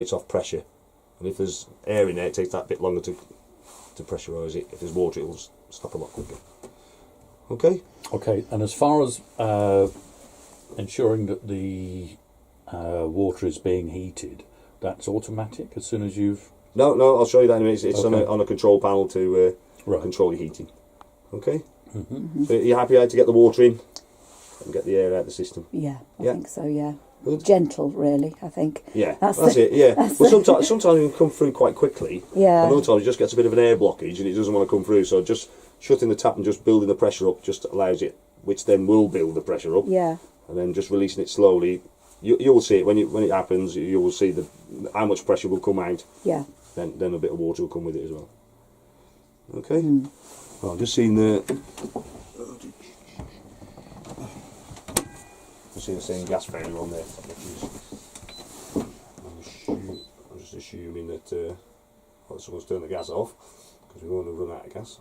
it's off pressure, and if there's air in there, it takes that bit longer to pressurise it. If there's water, it'll stop a lot quicker. Okay. Okay, and as far as ensuring that the water is being heated, that's automatic as soon as you've... No, I'll show you that in a minute. It's okay. on a control panel to right. control your heating. Okay. So you're happy to get the water in and get the air out of the system? Yeah, I think so. Yeah. Good. Gentle, really. I think. Yeah, that's it. Yeah. Well, sometimes it can come through quite quickly. Yeah. And other times it just gets a bit of an air blockage and it doesn't want to come through. So just shutting the tap and just building the pressure up just allows it, which then will build the pressure up. Yeah. And then just releasing it slowly. You'll see it when it happens. You will see how much pressure will come out. Yeah. Then a bit of water will come with it as well. Okay. Well, I've just seen the same gas failure on there. I'm just assuming that someone's turned the gas off because we want to run out of gas.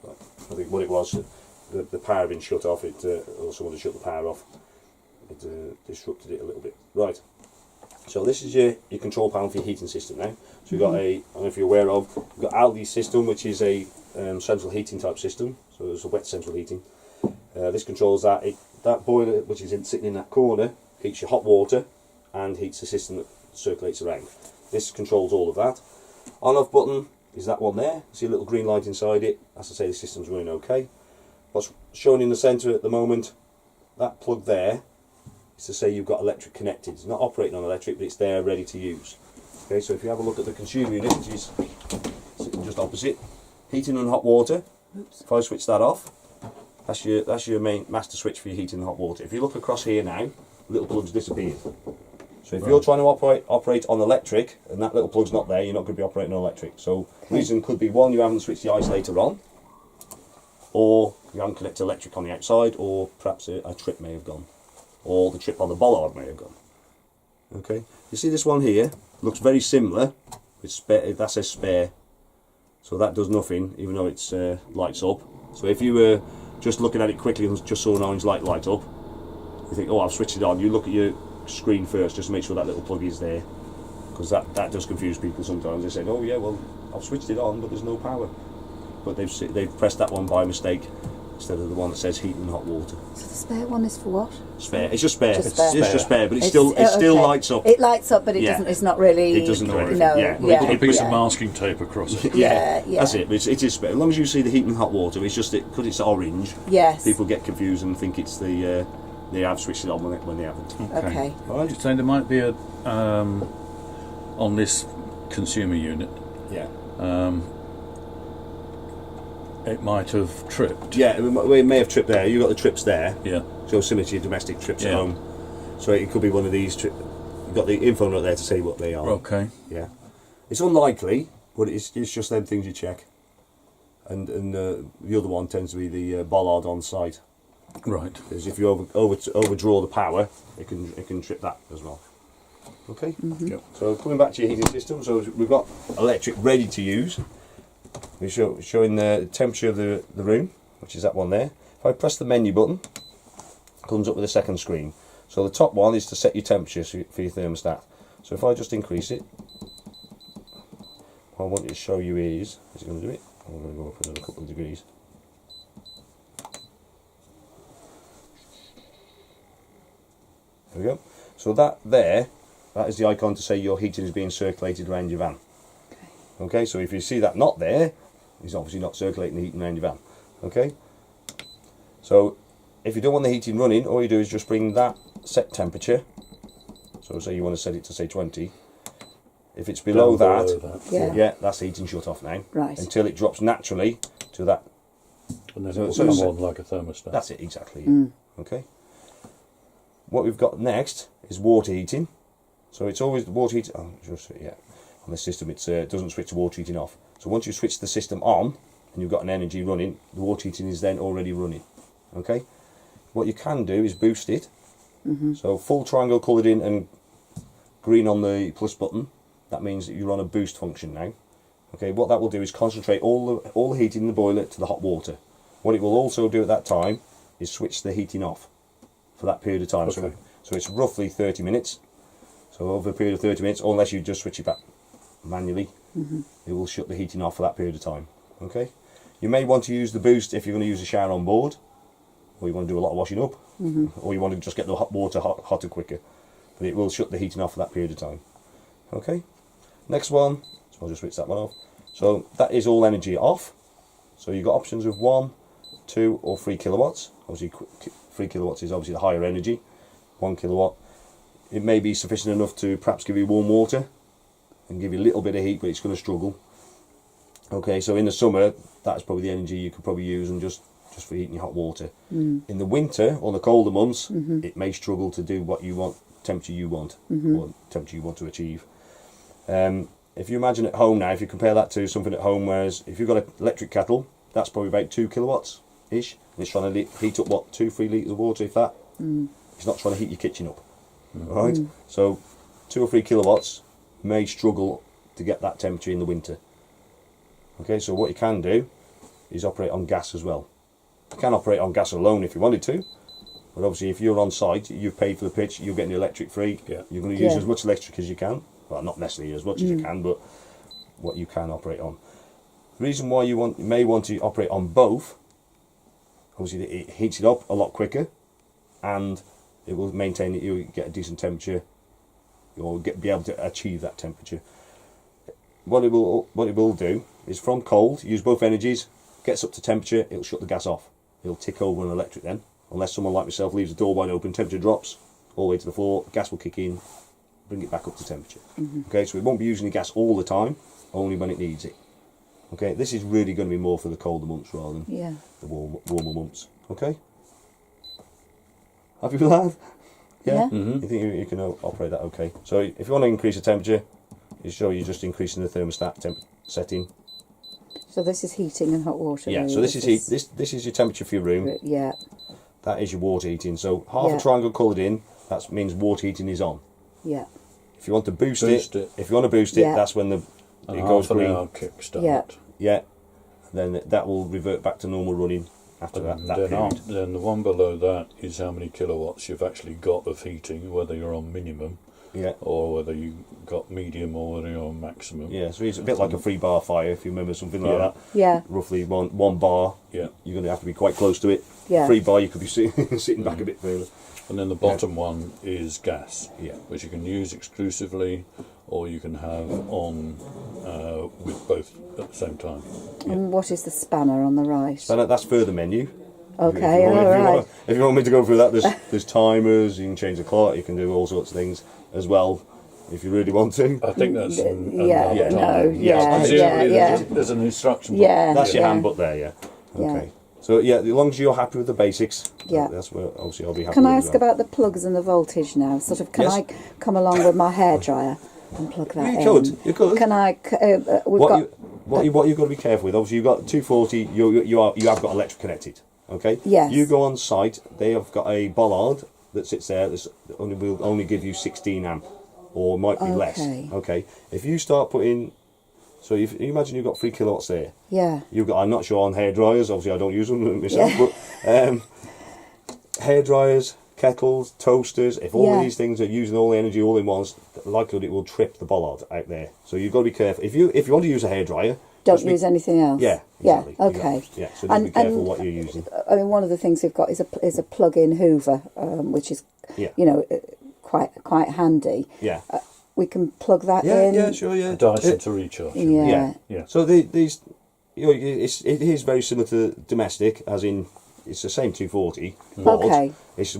But I think what it was, the power had been shut off. Or someone had shut the power off. It disrupted it a little bit. Right. So this is your control panel for your heating system now. So we've got I don't know if you're aware of, we've got Aldi's system, which is a central heating type system. So there's a wet central heating. This controls that. That boiler, which is sitting in that corner, heats your hot water and heats the system that circulates around. This controls all of that. On-off button is that one there. See a little green light inside it. As I say, the system's running okay. What's shown in the centre at the moment, that plug there, to say you've got electric connected. It's not operating on electric, but it's there ready to use. Okay, so if you have a look at the consumer unit, which is sitting just opposite, heating and hot water. Oops. If I switch that off, that's your main master switch for your heating and hot water. If you look across here now, little plug's disappeared. So if you're trying to operate on electric and that little plug's not there, you're not going to be operating on electric. So the reason could be one, you haven't switched the isolator on, or you haven't connected electric on the outside, or perhaps a trip may have gone. Or the trip on the bollard may have gone. Okay, you see this one here looks very similar. That says spare, so that does nothing, even though it's lights up. So if you were just looking at it quickly and just saw an orange light up, you think, oh, I've switched it on. You look at your screen first, just to make sure that little plug is there, because that does confuse people sometimes. They say, oh yeah, well I've switched it on, but there's no power. But they've pressed that one by mistake, instead of the one that says heat and hot water. So the spare one is for what? Spare. It's just spare. Just spare. It's just spare, but it still lights up. It lights up, but it doesn't. It's not really. It doesn't do anything. No. Yeah. Well, put a piece of masking tape across it. Yeah. That's it. It is spare. As long as you see the heat and hot water, it's just because it's orange. Yes. People get confused and think it's they have switched it on when they haven't. Okay. Well, I just saying there might be a on this consumer unit. Yeah. It might have tripped. Yeah, it may have tripped there. You've got the trips there. Yeah. So similar to your domestic trips at home. So it could be one of these. You've got the info note there to say what they are. Okay. Yeah. It's unlikely, but it's just them things you check. And the other one tends to be the bollard on site. Right. Because if you overdraw the power, it can trip that as well. Okay. Yep. So coming back to your heating system, so we've got electric ready to use. We're showing the temperature of the room, which is that one there. If I press the menu button, it comes up with a second screen. So the top one is to set your temperature for your thermostat. So if I just increase it, what I want you to show you is it going to do it? I'm going to go up another couple of degrees. There we go. So that is the icon to say your heating is being circulated around your van. Okay, so if you see that not there, it's obviously not circulating the heating around your van. Okay, so if you don't want the heating running, all you do is just bring that set temperature. So say you want to set it to say 20. If it's below that, that's the heating shut off now. Right. Until it drops naturally to that. And then it will come on like a thermostat. That's it, exactly. Okay. What we've got next is water heating. So it's always the water heating. On this system, it doesn't switch the water heating off. So once you switch the system on and you've got an energy running, the water heating is then already running. Okay. What you can do is boost it. So full triangle coloured in and green on the plus button. That means that you're on a boost function now. Okay. What that will do is concentrate all the heating in the boiler to the hot water. What it will also do at that time is switch the heating off. for that period of time. Okay. So it's roughly 30 minutes. So over a period of 30 minutes, unless you just switch it back manually, it will shut the heating off for that period of time. Okay. You may want to use the boost if you're going to use a shower on board, or you want to do a lot of washing up, or you want to just get the hot water hotter quicker. But it will shut the heating off for that period of time. Okay. Next one. So I'll just switch that one off. So that is all energy off. So you've got options of 1, 2 or 3 kilowatts. Obviously 3 kilowatts is obviously the higher energy. 1 kilowatt. It may be sufficient enough to perhaps give you warm water and give you a little bit of heat, but it's going to struggle. Okay, so in the summer, that's probably the energy you could probably use and just for heating your hot water. In the winter or the colder months, it may struggle to do what you want, temperature you want, or temperature you want to achieve. If you imagine at home now, if you compare that to something at home, whereas if you've got an electric kettle, that's probably about 2 kilowatts ish, and it's trying to heat up what 2-3 litres of water, if that. It's not trying to heat your kitchen up. Right? So 2 or 3 kilowatts may struggle to get that temperature in the winter. Okay, so what you can do is operate on gas as well. You can operate on gas alone if you wanted to, but obviously if you're on site, you've paid for the pitch, you're getting the electric free, Yeah. you're going to use Yeah. as much electric as you can. Well, not necessarily as much as you can, but what you can operate on. The reason why you may want to operate on both, obviously it heats it up a lot quicker, and it will maintain that you get a decent temperature. You'll be able to achieve that temperature. What it will do is from cold, use both energies, gets up to temperature, it'll shut the gas off. It'll tick over on electric then, unless someone like myself leaves the door wide open, temperature drops all the way to the floor, gas will kick in, bring it back up to temperature. Okay, so we won't be using the gas all the time, only when it needs it. Okay, this is really going to be more for the colder months rather than Yeah. the warmer months. Okay, happy with that? Yeah. You think you can operate that okay? So if you want to increase the temperature, you're just increasing the thermostat setting. So this is heating and hot water. Yeah. really. So this is heat. This is your temperature for your room. Yeah. That is your water heating. So half Yeah. a triangle coloured in. That means water heating is on. Yeah. If you want to boost Boost it, it. if you want to boost it, Yeah. that's when it goes half an green. hour kickstart. Yeah. Yeah. Then that will revert back to normal running after that And period. then the one below that is how many kilowatts you've actually got of heating, whether you're on minimum Yeah. or whether you got medium or whether you're on maximum. Yeah. So it's a bit like a 3-bar fire, if you remember something like Yeah. that. Yeah. Roughly one bar. Yeah. You're going to have to be quite close to it. Yeah. 3-bar, you could be sitting back a bit further. And then the bottom one is gas, Yeah. which you can use exclusively or you can have on with both at the same time. And what is the spanner on the right? So that's further menu. Okay, if you, want, all if, you right. want, if you want me to go through that, there's timers, you can change the clock, you can do all sorts of things as well, if you really want to. I think that's Yeah, another no, time. yeah, Presumably yeah. There's an instruction book. Yeah. That's your yeah. handbook there, yeah. Yeah. Okay. So yeah, as long as you're happy with the basics, Yeah. that's where obviously I'll be happy Can with I as ask well. about the plugs and the voltage now? Sort of, can Yes. I come along with my hairdryer and plug that in? You could. Can I? We've What got. you've got to be careful with, obviously you've got 240, you have got electric connected, okay? Yes. You go on site, they have got a bollard that sits there that will only give you 16 amp, or might be less, Okay. okay? If you start putting, so if you imagine you've got 3 kilowatts there, Yeah. you've got, I'm not sure on hair dryers, obviously I don't use them myself, Yeah. but hair dryers, kettles, toasters, if all Yeah. of these things are using all the energy all in once, the likelihood it will trip the bollard out there. So you've got to be careful. If you want to use a hair dryer, Don't just be- use anything else. Yeah, exactly. Yeah. Okay. exactly. Yeah, so just be careful what you're using. I mean, one of the things we've got is a plug-in Hoover, which is, Yeah. quite handy. Yeah. We can plug that Yeah, in. yeah, sure, yeah. Dyson to recharge. Yeah. Yeah. Yeah. So these, it is very similar to domestic, as in it's the same 240 watt. Okay. It's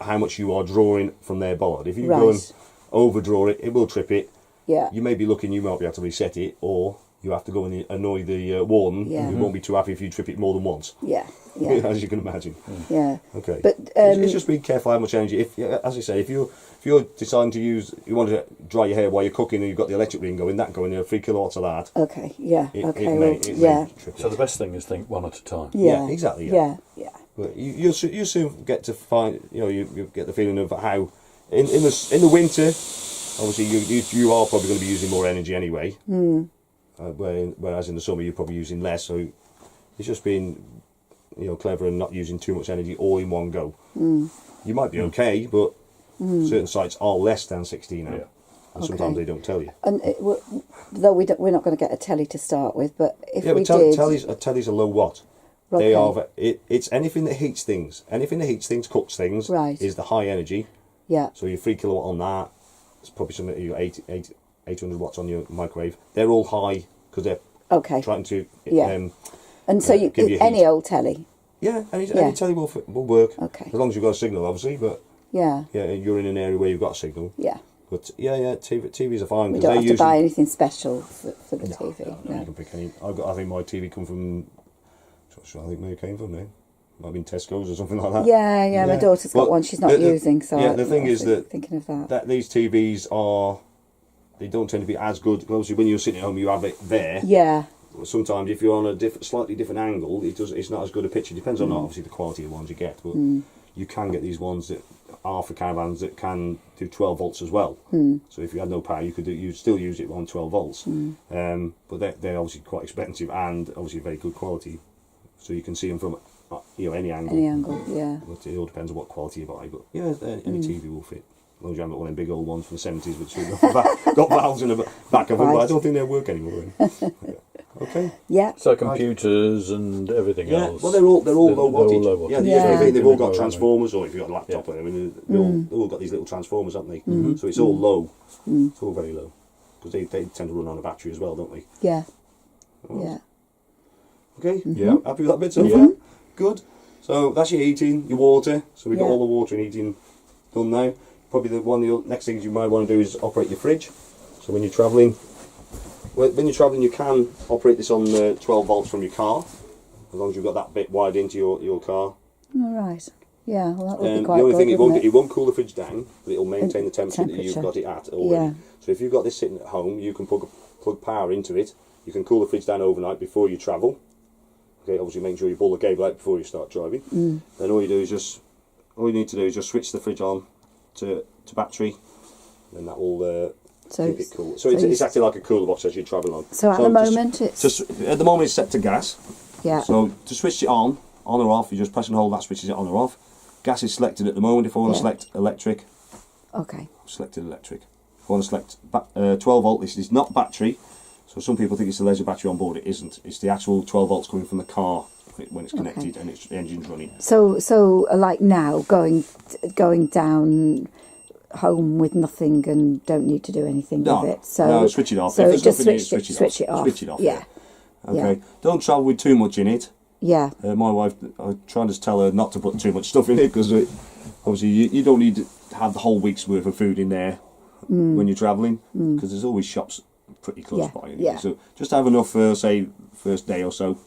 how much you are drawing from their bollard. If you go and Right. overdraw it, it will trip it. Yeah. You may be looking, you might be able to reset it, or you have to go and annoy the warden. Yeah. Who won't be too happy if you trip it more than once, Yeah. Yeah. as you can imagine. Yeah. Okay. But, it's just being careful how much energy. As I say, if you're deciding to you want to dry your hair while you're cooking, and you've got the electric ring going, 3 kilowatts of that. Okay. Yeah. It okay. may, well, it yeah. may trip it. So the best thing is think one at a time. Yeah. Yeah, exactly, yeah. Yeah. Yeah. But you soon get to find, you get the feeling of how in the winter, obviously you are probably going to be using more energy anyway. Whereas in the summer you're probably using less. So it's just being clever and not using too much energy all in one go. you might be okay, but certain sites are less than 16 amp. Yeah. And sometimes Okay. they don't tell you. And though we're not going to get a telly to start with, but if Yeah, we but did, telly's a low watt. Okay. They are. It's anything that heats things. Anything that heats things, cooks things, Right. is the high energy. yeah, So your 3 kilowatt on that. It's probably something you 800 watts on your microwave. They're all high because they're okay, trying to. Yeah. And so you give you any heat. old telly, Yeah, any Yeah. telly will work. Okay. As long as you've got a signal, obviously. But yeah, yeah, you're in an area where you've got a signal. yeah. But yeah, TVs are fine. We 'cause don't they have to usually, buy anything special for the TV. No, No. you can pick any. I think my TV come from. I think where it came from now. Might have been Tesco's or something like that. Yeah, my daughter's got But one she's not the- using, so yeah, the thing is that thinking of that. that these TVs are. They don't tend to be as good. Obviously, when you're sitting at home, you have it there. Yeah, Sometimes, if you're on a slightly different angle, it's not as good a picture. Depends on obviously the quality of ones you get, but you can get these ones that are for caravans that can do 12 volts as well. So if you had no power, you'd still use it on 12 volts. But they're obviously quite expensive and obviously very good quality. So you can see them from any angle. any angle. Yeah, But it all depends on what quality you buy. But yeah, any TV will fit. As long as you haven't got one of them big old ones from the 70s which got valves in the back of them, but I Right. don't think they'll work anymore. Then. Okay. yeah. So computers and everything Yeah, else. well, they're all low They're all wattage. low wattage. Yeah, the Yeah. USB, they've all got Aren't they? transformers, or if you've got a laptop, Yeah. I mean, they've all got these little transformers, haven't they? So it's all low. It's all very low. Because they tend to run on a battery as well, don't they? Yeah, Alright. yeah. Okay, yeah, happy with that bit so far? Good. So that's your heating, your water. So we've got Yeah. all the water and heating done now. Probably the next things you might want to do is operate your fridge. So when you're travelling, you can operate this on 12 volts from your car, as long as you've got that bit wired into your car. All right. Yeah, well, that would be The quite only good, thing wouldn't it? it won't cool the fridge down, but it'll maintain the temperature that you've Temperature. got it at already. Yeah. So if you've got this sitting at home, you can plug power into it. You can cool the fridge down overnight before you travel. Okay, obviously make sure you pull the cable out before you start driving. Then all you need to do is just switch the fridge on to battery, and that will So keep it cool. So so it's you- acting like a cooler box as you travel on. So at the moment it's at the moment it's set to gas. yeah. So to switch it on or off, you just press and hold that switches it on or off. Gas is selected at the moment. If I want to Yeah. select electric, Okay. selected electric. If I want to select 12 volt, this is not battery. So some people think it's the laser battery on board. It isn't. It's the actual 12 volts coming from the car when it's connected and the engine's running. So like now going down home with nothing and don't need to do anything No, with it. So no, switch it off. So If there's just nothing in it, switch it off. Switch it off. Yeah. Okay. Don't travel with too much in it. Yeah. My wife, I'm trying to tell her not to put too much stuff in it because obviously you don't need to have the whole week's worth of food in there when you're travelling because there's always shops pretty close Yeah, by. Anyway. yeah. So just have enough for say first day or so,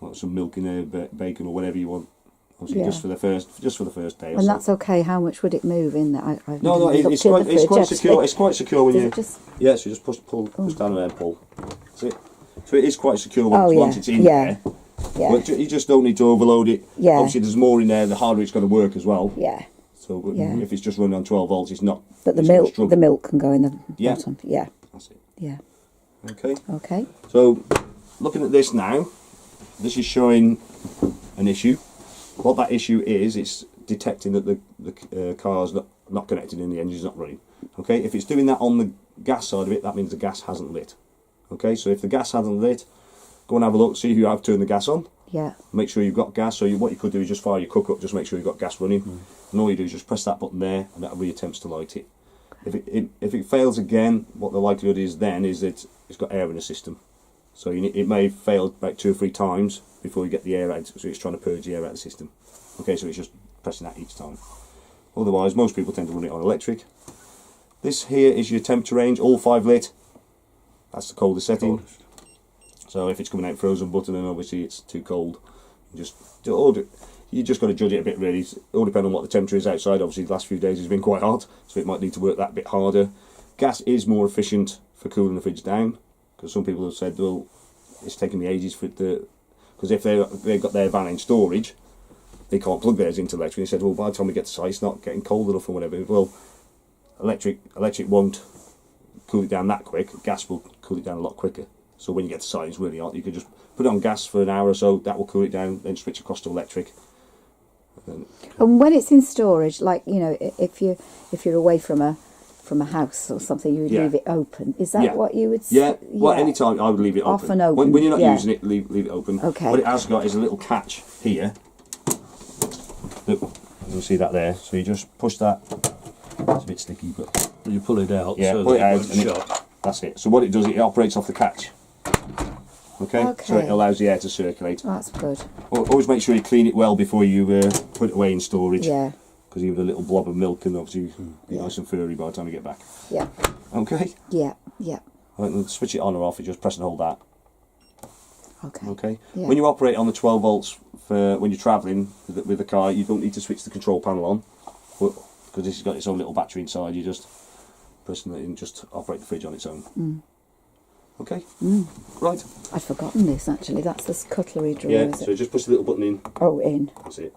like some milk in there, bacon or whatever you want. Obviously Yeah. just for the first day or And so. that's okay. How much would it move in there? No, it's quite secure. It's quite secure when Does you. it just- Yeah, so you just push down and then pull. That's it. So it is quite secure once, Oh, yeah. once it's in Yeah. there. Yeah. But you just don't need to overload it. Yeah. Obviously, there's more in there. The harder it's going to work as well. Yeah. So Yeah. if it's just running on 12 volts, it's not. But the it's gonna milk, struggle. the milk can go in the Yeah. bottom. Yeah. That's it. Yeah. Okay. Okay. So looking at this now, this is showing an issue. What that issue is, it's detecting that the car's not connected and the engine's not running. Okay. If it's doing that on the gas side of it, that means the gas hasn't lit. Okay. So if the gas hasn't lit, go and have a look. See if you have turned the gas on. Yeah. Make sure you've got gas. So what you could do is just fire your cook up, just make sure you've got gas running, and all you do is just press that button there, and that'll reattempts to light it. If it fails again, what the likelihood is then is that it's got air in the system. So it may fail about 2 or 3 times before you get the air out. So it's trying to purge the air out of the system. Okay, so it's just pressing that each time. Otherwise, most people tend to run it on electric. This here is your temperature range, all 5 lit. That's the coldest setting. So if it's coming out frozen butter, then obviously it's too cold. You just got to judge it a bit really. It all depends on what the temperature is outside. Obviously the last few days has been quite hot, so it might need to work that bit harder. Gas is more efficient for cooling the fridge down, because some people have said, well, it's taking me ages for it to, because if they've got their van in storage, they can't plug theirs into electric. They said, well, by the time we get to site, it's not getting cold enough or whatever. Well, electric won't cool it down that quick. Gas will cool it down a lot quicker. So when you get to site, it's really hot. You can just put it on gas for an hour or so. That will cool it down. Then switch across to electric, And when it's in storage, like if you're away from a house or something, you would Yeah. leave it open. Is that Yeah. what you would? Yeah, well, anytime I would leave it open. Off and open, When you're not yeah. using it, leave it open. Okay. What it has got is a little catch here. Look, you'll see that there. So you just push that. It's a bit sticky, but You pull it out yeah, so pull that it out won't and shut. that's it. So what it does, it operates off the catch. Okay? So it Okay. allows the air to circulate. That's good. Always make sure you clean it well before you put it away in storage. Yeah. Because even a little blob of milk can obviously be nice and furry by the time you get back. Yeah. Okay? Yeah. Yeah. Right, and switch it on or off, you just press and hold that. Okay. Okay. Yeah. When you operate on the 12 volts for when you're travelling with the car, you don't need to switch the control panel on because this has got its own little battery inside. You just press it and just operate the fridge on its own. Okay. Right. I'd forgotten this actually. That's this cutlery drawer. Yeah. Is So it? just push the little button in. Oh, in. That's it.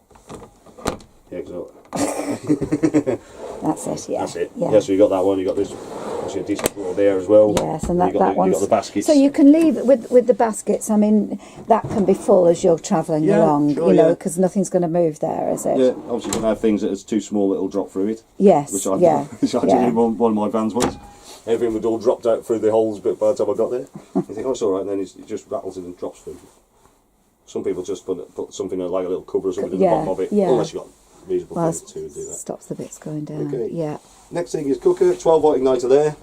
Yeah. So That's it. Yeah. that's it. Yeah. Yeah. So you got that one. You got this. Obviously a decent drawer there as well. Yes, and You that got one. you got the baskets. So you can leave it with the baskets. I mean, that can be full as you're travelling Yeah, along. sure, you know, yeah. because nothing's going to move there, is it? Yeah. Obviously, you can have things that is too small that'll drop through it. Yes. Which I Yeah. which I yeah. did in one of my vans once. Everything was all dropped out through the holes, but by the time I got there, you think, oh, it's all right, and then it just rattles and drops through. Some people just put something like a little cover or something at the Yeah, bottom of it, yeah. unless you've got reasonable Well, things to do that. stops the bits going down. Okay. Yeah. Next thing is cooker, 12 volt igniter there.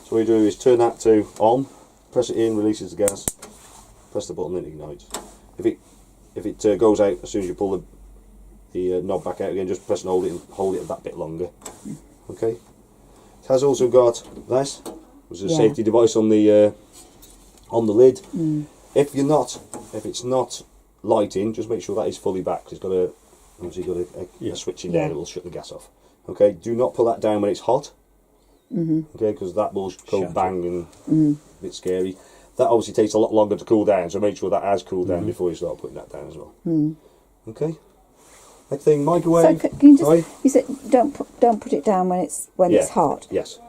So what you do is turn that to on, press it in, releases the gas, press the button, then it ignites. If it goes out as soon as you pull the knob back out again, just press and hold it that bit longer. Okay. It has also got this, which is a Yeah. safety device on the lid. If it's not lighting, just make sure that is fully back. 'Cause it's got a switch in there Yeah. that will shut the gas off. Okay. Do not pull that down when it's hot. Okay, because that will go Shatter. bang and a bit scary. That obviously takes a lot longer to cool down, so make sure that has cooled down before you start putting that down as well. Okay. Next thing, So microwave. can you just? Sorry? You said don't put it down when it's Yeah. hot, Yes.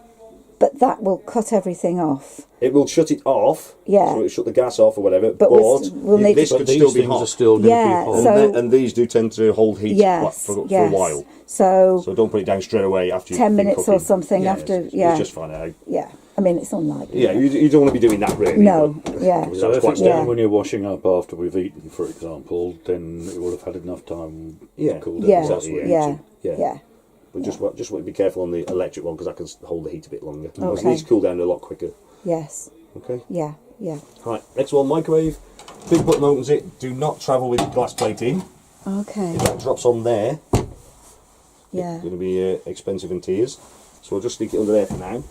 but that will cut everything off. It will shut it off. Yeah. So it'll shut the gas off or whatever. But we'll need this to- But could these still be things are hot. still going to Yeah, be hot. so- and these do tend to hold heat Yes. for yes. a while. So So don't put it down straight away after 10 you've been minutes or cooking. something Yeah, after. it's- Yeah. It's just fine. Yeah. I mean, it's unlikely. Yeah, you don't want to be doing that really. No. but- Yeah. because So that's if quite it's Yeah. down when you're washing up after we've eaten, for example, then it will have had enough time Yeah. to cool down. Yeah. That's what you Yeah. need to- Yeah. yeah. But just want to be careful on the electric one because that can hold the heat a bit longer. It Okay. needs to cool down a lot quicker. Yes. Okay. Yeah. Yeah. Right. Next one, microwave. Big button opens it. Do not travel with glass plate in. Okay. If that drops on there, Yeah. it's going to be expensive in tears. So we'll just stick it under there for now.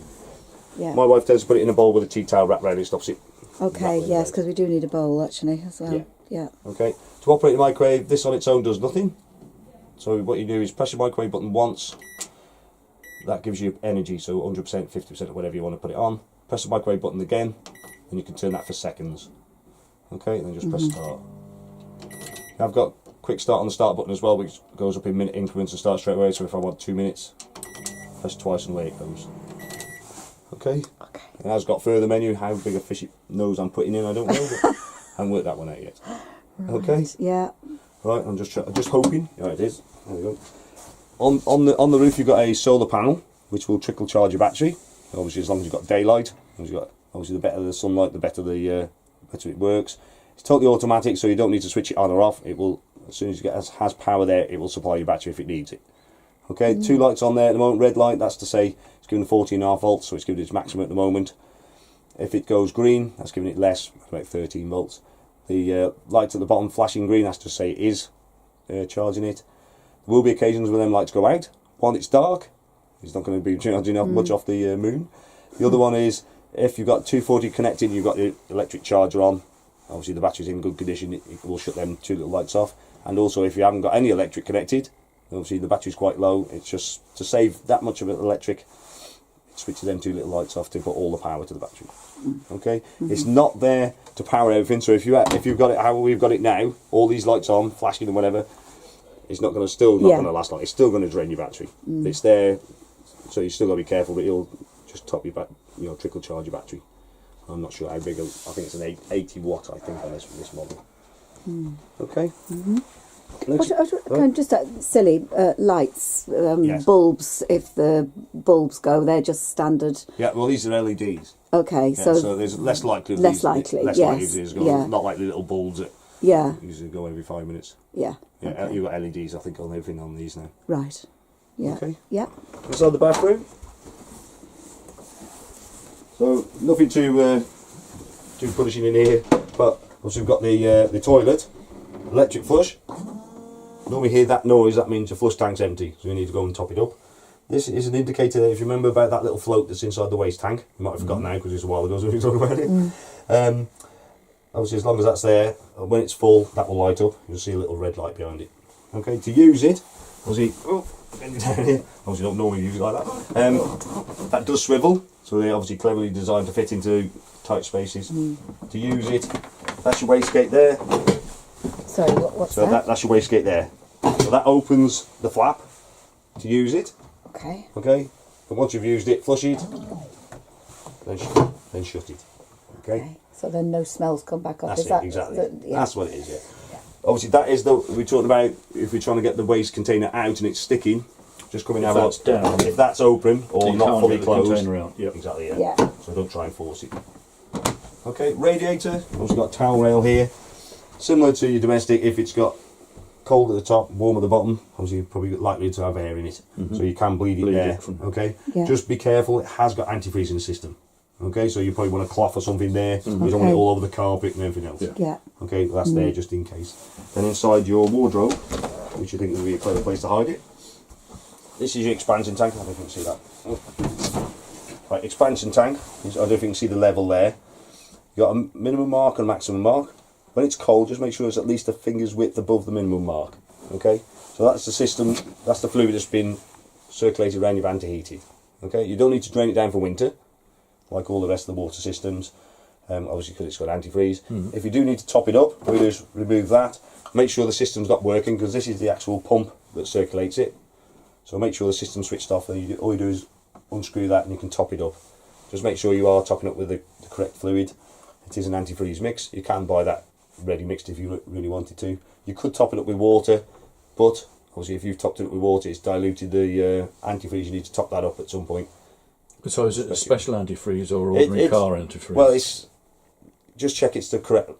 Yeah. My wife tends to put it in a bowl with a tea towel wrapped around it, stops it. Okay. rattling Yes, out. because we do need a bowl actually as well. Yeah. Yeah. Okay. To operate the microwave, this on its own does nothing. So what you do is press your microwave button once. That gives you energy, so 100%, 50%, or whatever you want to put it on. Press the microwave button again, and you can turn that for seconds. Okay, and then just press start. I've got quick start on the start button as well, which goes up in minute increments and starts straight away. So if I want 2 minutes, press twice and away it goes. Okay. Okay. It has got further menu. How big a fish it knows I'm putting in, I don't know. But I haven't worked that one out yet. Okay. Yeah. Right, I'm just hoping. Yeah, it is. There we go. On the roof, you've got a solar panel which will trickle charge your battery. Obviously, as long as you've got daylight, as long as you've got, obviously, the better the sunlight, the better it works. It's totally automatic, so you don't need to switch it on or off. It will, as soon as it has power there, it will supply your battery if it needs it. Okay, 2 lights on there at the moment. Red light, that's to say it's giving 14.5 volts, so it's giving its maximum at the moment. If it goes green, that's giving it less, about 13 volts. The light at the bottom flashing green, that's to say it is charging it. There will be occasions when them lights go out. One, it's dark. It's not going to be charging up much off the moon. The other one is if you've got 240 connected, you've got the electric charger on. Obviously, the battery's in good condition. It will shut them 2 little lights off. And also, if you haven't got any electric connected, obviously the battery's quite low. It's just to save that much of it electric. It switches them 2 little lights off to put all the power to the battery. Okay, it's not there to power everything. So if you've got it how we've got it now, all these lights on, flashing and whatever, it's not going to last long. It's still going to drain your battery. It's there, so you still got to be careful. But it'll just top your trickle charge your battery. I'm not sure how big. I think it's an 80 watt. I think on this model. Okay. Kind of just silly lights, Yes. bulbs. If the bulbs go, they're just standard. Yeah, well, these are LEDs. Okay, Yeah, so, so there's less likely. less likely, Less yes, likely these go. yeah. Not like the little bulbs that yeah, usually go every 5 minutes. yeah, Yeah, okay. you've got LEDs, I think, on everything on these now. Right. Yeah. Okay. Yeah. Inside the bathroom. So nothing too punishing in here, but also we've got the toilet, electric flush. Normally hear that noise, that means the flush tank's empty, so you need to go and top it up. This is an indicator that if you remember about that little float that's inside the waste tank, you might have forgotten now because it's a while ago, so we talked about it. Obviously, as long as that's there, when it's full, that will light up. You'll see a little red light behind it. Okay, to use it, obviously, down here. Obviously, don't normally use it like that. That does swivel, so they're obviously cleverly designed to fit into tight spaces. To use it, that's your wastegate there. Sorry, what's So that? that's your wastegate there. So that opens the flap to use it. Okay. Okay, and once you've used it, flush it, then shut it. Okay. So then no smells come back up. That's Is it, that exactly. yeah. That's what it is, yeah. Obviously, that is we're talking about if we're trying to get the waste container out and it's sticking, just come and have a look. that's down. If that's open or You not can't fully get the closed. container out, yep. Exactly, yeah. Yeah. So don't try and force it. Okay, radiator. Also got a towel rail here. Similar to your domestic, if it's got cold at the top, warm at the bottom, obviously you're probably likely to have air in it. So you can bleed it Bleed there. it from- Okay. Yeah. Just be careful, it has got antifreeze in the system. Okay, so you probably want a cloth or something there. You don't want it Okay. all over the carpet and everything else. Yeah. Yeah. Okay, well, that's there just in case. Then inside your wardrobe, which you think would be a clever place to hide it. This is your expansion tank. I don't know if you can see that. Oh. Right, expansion tank. I don't know if you can see the level there. You've got a minimum mark and a maximum mark. When it's cold, just make sure it's at least a finger's width above the minimum mark. Okay, so that's the system. That's the fluid that's been circulated around your van to heat it. Okay, you don't need to drain it down for winter, like all the rest of the water systems. Obviously, because it's got antifreeze. If you do need to top it up, we just remove that. Make sure the system's not working because this is the actual pump that circulates it. So make sure the system's switched off. All you do is unscrew that and you can top it up. Just make sure you are topping up with the correct fluid. It is an antifreeze mix. You can buy that ready mixed if you really wanted to. You could top it up with water, but obviously if you've topped it up with water, it's diluted the antifreeze. You need to top that up at some point. So is it a special antifreeze or ordinary It's- car antifreeze? Well, it's just check it's the correct